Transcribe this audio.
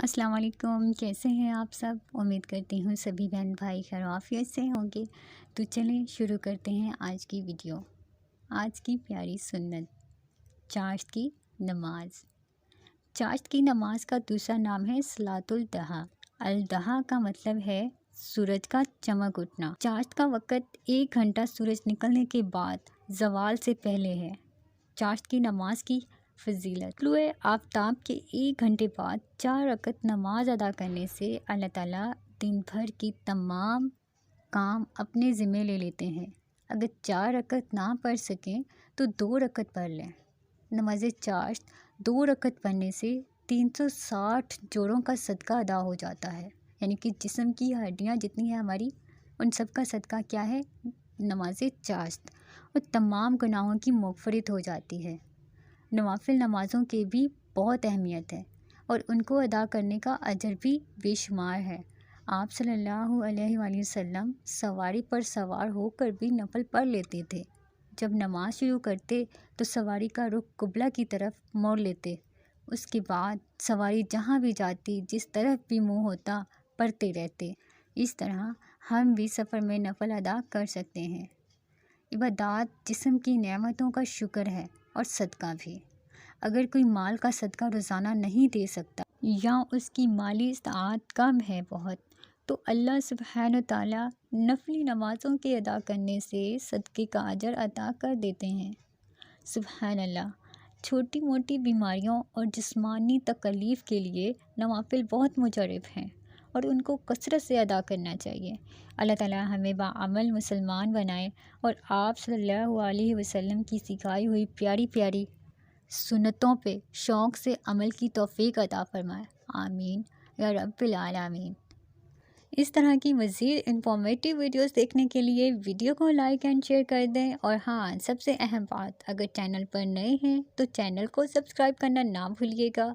السلام علیکم، کیسے ہیں آپ سب؟ امید کرتی ہوں سبھی بہن بھائی خیر و عافیت سے ہوں گے۔ تو چلیں شروع کرتے ہیں آج کی ویڈیو۔ آج کی پیاری سنت، چاشت کی نماز۔ چاشت کی نماز کا دوسرا نام ہے صلاۃ الضحیٰ۔ الضحیٰ کا مطلب ہے سورج کا چمک اٹھنا۔ چاشت کا وقت 1 گھنٹہ سورج نکلنے کے بعد زوال سے پہلے ہے۔ چاشت کی نماز کی فضیلت: طلوع آفتاب کے 1 گھنٹے بعد 4 رکعت نماز ادا کرنے سے اللہ تعالیٰ دن بھر کی تمام کام اپنے ذمے لے لیتے ہیں۔ اگر 4 رکعت نہ پڑھ سکیں تو 2 رکعت پڑھ لیں۔ نماز چاشت 2 رکعت پڑھنے سے 360 جوڑوں کا صدقہ ادا ہو جاتا ہے، یعنی کہ جسم کی ہڈیاں جتنی ہیں ہماری، ان سب کا صدقہ کیا ہے؟ نماز چاشت۔ اور تمام گناہوں کی مغفرت ہو جاتی ہے۔ نوافل نمازوں کی بھی بہت اہمیت ہے اور ان کو ادا کرنے کا اجر بھی بے شمار ہے۔ آپ صلی اللہ علیہ وآلہ وسلم سواری پر سوار ہو کر بھی نفل پڑھ لیتے تھے۔ جب نماز شروع کرتے تو سواری کا رخ قبلہ کی طرف موڑ لیتے، اس کے بعد سواری جہاں بھی جاتی، جس طرف بھی منہ ہوتا، پڑھتے رہتے۔ اس طرح ہم بھی سفر میں نفل ادا کر سکتے ہیں۔ عبادات جسم کی نعمتوں کا شکر ہے اور صدقہ بھی۔ اگر کوئی مال کا صدقہ روزانہ نہیں دے سکتا یا اس کی مالی استطاعت کم ہے بہت، تو اللہ سبحانہ تعالیٰ نفلی نمازوں کے ادا کرنے سے صدقے کا اجر عطا کر دیتے ہیں۔ سبحان اللہ۔ چھوٹی موٹی بیماریوں اور جسمانی تکلیف کے لیے نوافل بہت مجرب ہیں اور ان کو کثرت سے ادا کرنا چاہیے۔ اللہ تعالیٰ ہمیں باعمل مسلمان بنائے اور آپ صلی اللہ علیہ وسلم کی سکھائی ہوئی پیاری پیاری سنتوں پہ شوق سے عمل کی توفیق عطا فرمائے۔ آمین یا رب العالمین۔ اس طرح کی مزید انفارمیٹیو ویڈیوز دیکھنے کے لیے ویڈیو کو لائک اینڈ شیئر کر دیں، اور ہاں، سب سے اہم بات، اگر چینل پر نئے ہیں تو چینل کو سبسکرائب کرنا نہ بھولیے گا۔